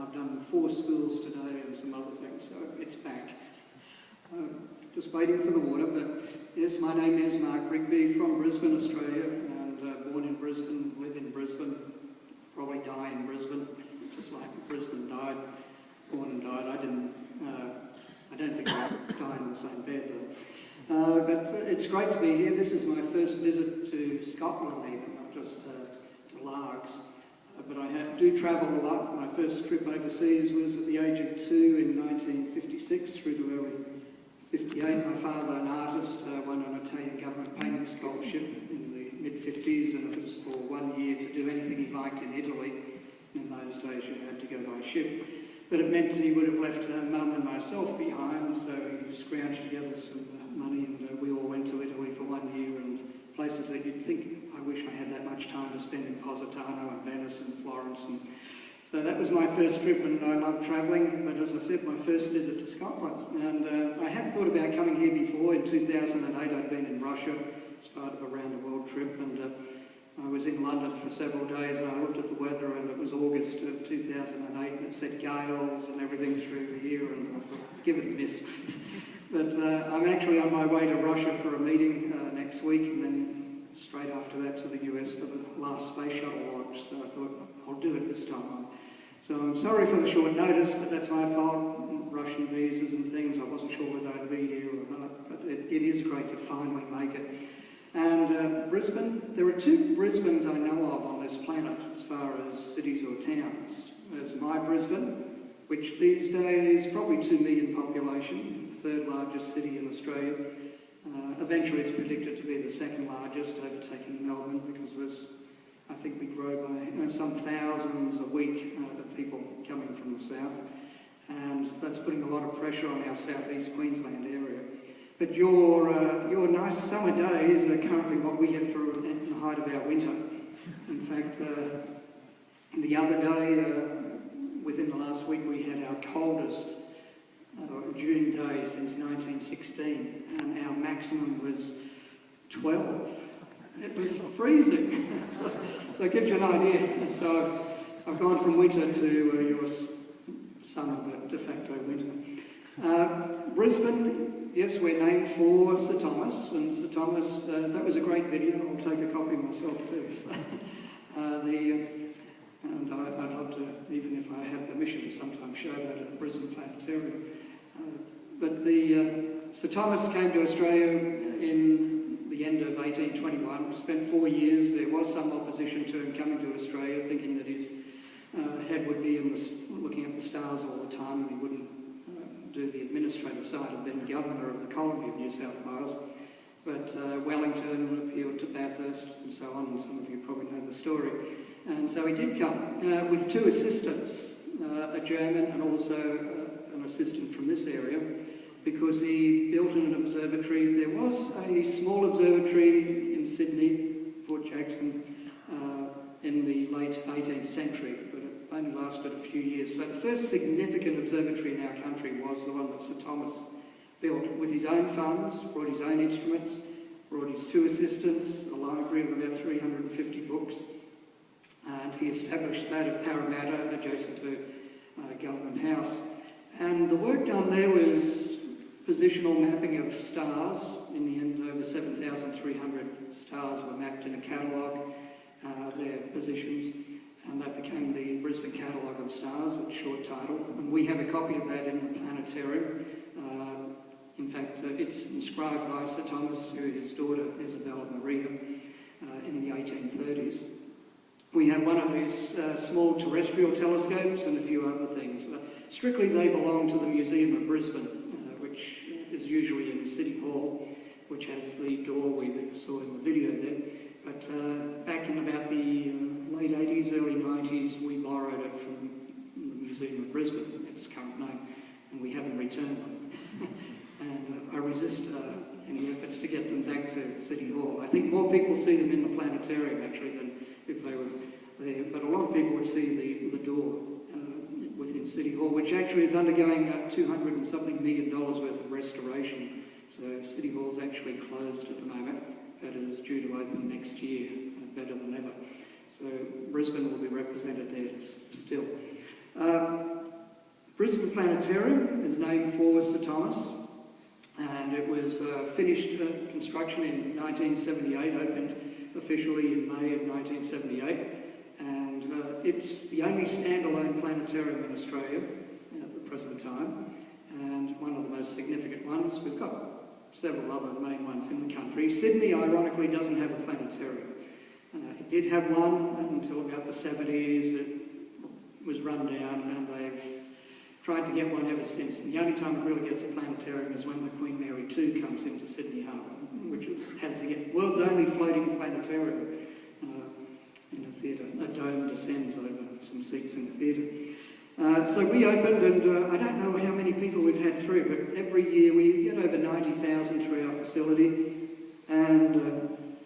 I've done 4 schools today and some other things, so it's back. Just waiting for the water, but yes, my name is Mark Rigby from Brisbane, Australia, and born in Brisbane, live in Brisbane, probably die in Brisbane, just like Brisbane died, born and died. I don't think I die in the same bed though. But it's great to be here. This is my first visit to Scotland even, not just to LARGS. But I do travel a lot. My first trip overseas was at the age of 2 in 1956 through to early 58. My father, an artist, won an Italian government painting scholarship in the mid-50s, and it was for 1 year to do anything he liked in Italy. In those days you had to go by ship. But it meant he would have left Mum and myself behind, so he scrounged together some money, and we all went to Italy for 1 year, and places that you'd think, I wish I had that much time to spend in Positano and Venice and Florence. And so that was my first trip, and I love travelling, but as I said, my first visit to Scotland. And I had thought about coming here before. In 2008 I'd been in Russia as part of a round-the-world trip, and I was in London for several days, and I looked at the weather, and it was August of 2008, and it said gales and everything through the year, and I thought, give it a miss. But I'm actually on my way to Russia for a meeting next week, and then straight after that to the US for the last space shuttle launch, so I thought, I'll do it this time. So I'm sorry for the short notice, but that's my fault. Russian visas and things, I wasn't sure whether I'd be here or not, but it is great to finally make it. And Brisbane, there are 2 Brisbanes I know of on this planet as far as cities or towns. There's my Brisbane, which these days probably 2 million population, the 3rd largest city in Australia. Eventually it's predicted to be the 2nd largest, overtaking Melbourne, because I think we grow by some thousands a week of people coming from the south. And that's putting a lot of pressure on our southeast Queensland area. But your nice summer days are currently what we have for the height of our winter. In fact, the other day, within the last week, we had our coldest June day since 1916, and our maximum was 12. It was freezing. So it gives you an idea. So I've gone from winter to your summer, but de facto winter. Brisbane, yes, we're named for Sir Thomas, and Sir Thomas, that was a great video. I'll take a copy myself too. And I'd love to, even if I have permission, to sometimes show that at the Brisbane Planetarium. But Sir Thomas came to Australia in the end of 1821, spent 4 years. There was some opposition to him coming to Australia, thinking that his head would be looking at the stars all the time, and he wouldn't do the administrative side of being governor of the colony of New South Wales. But Wellington appealed to Bathurst and so on, and some of you probably know the story. And so he did come with 2 assistants, a German and also an assistant from this area, because he built an observatory. There was a small observatory in Sydney, Port Jackson, in the late 18th century, but it only lasted a few years. So the first significant observatory in our country was the one that Sir Thomas built with his own funds, brought his own instruments, brought his 2 assistants, a library of about 350 books, and he established that at Parramatta, adjacent to Government House. And the work done there was positional mapping of stars. In the end, over 7,300 stars were mapped in a catalogue, their positions, and that became the Brisbane Catalogue of Stars, its short title. And we have a copy of that in the planetarium. In fact, it's inscribed by Sir Thomas to his daughter, Isabella Maria, in the 1830s. We have one of these small terrestrial telescopes and a few other things. Strictly, they belong to the Museum of Brisbane, which is usually in City Hall, which has the doorway that you saw in the video there. But back in about the late 80s, early 90s, we borrowed it from the Museum of Brisbane, its current name, and we haven't returned them. And I resist any efforts to get them back to City Hall. I think more people see them in the planetarium, actually, than if they were there. But a lot of people would see the door within City Hall, which actually is undergoing $200 and something million worth of restoration. So City Hall's actually closed at the moment, but it is due to open next year, better than ever. So Brisbane will be represented there still. Brisbane Planetarium is named for Sir Thomas, and it was finished construction in 1978, opened officially in May of 1978, and it's the only standalone planetarium in Australia at the present time, and one of the most significant ones. We've got several other main ones in the country. Sydney, ironically, doesn't have a planetarium. It did have one until about the 70s. It was run down, and they've tried to get one ever since. And the only time it really gets a planetarium is when the Queen Mary II comes into Sydney Harbour, which has the world's only floating planetarium in a theatre. A dome descends over some seats in the theatre. So we opened, and I don't know how many people we've had through, but every year we get over 90,000 through our facility, and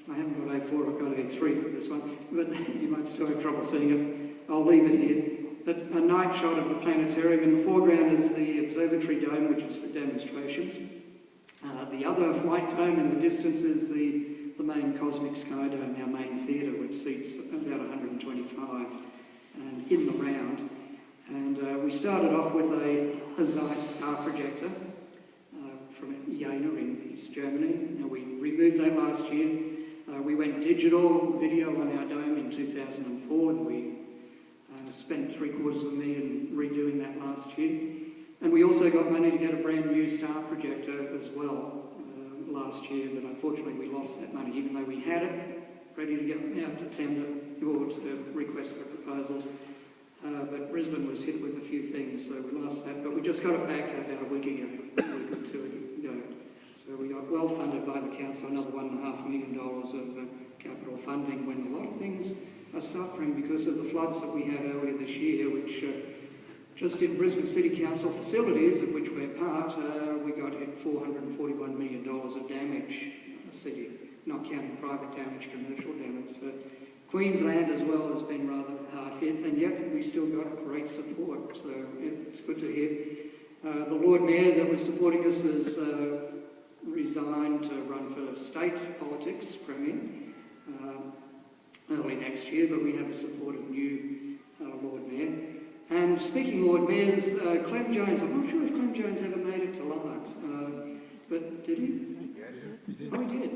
I haven't got A4, I've got A3 for this one, but you might still have trouble seeing it. I'll leave it here. But a night shot of the planetarium. In the foreground is the observatory dome, which is for demonstrations. The other white dome in the distance is the main cosmic sky dome, our main theatre, which seats about 125 and in the round. And we started off with a Zeiss star projector from Jena in East Germany. Now, we removed that last year. We went digital video on our dome in 2004, and we spent $750,000 redoing that last year. And we also got money to get a brand new star projector as well last year, but unfortunately we lost that money, even though we had it ready to get out to tender or to request for proposals. But Brisbane was hit with a few things, so we lost that. But we just got it back about a week or 2 ago. So we got well funded by the council, another $1.5 million of capital funding, when a lot of things are suffering because of the floods that we had earlier this year, which just in Brisbane City Council facilities, of which we're part, we got hit $441 million of damage, city, not counting private damage, commercial damage. So Queensland as well has been rather hard hit, and yet we still got great support, so it's good to hear. The Lord Mayor that was supporting us has resigned to run for state politics, Premier, early next year, but we have a supportive new Lord Mayor. And speaking of Lord Mayors, Clem Jones, I'm not sure if Clem Jones ever made it to LARGS, but did he? Yes, he did. Oh, he did.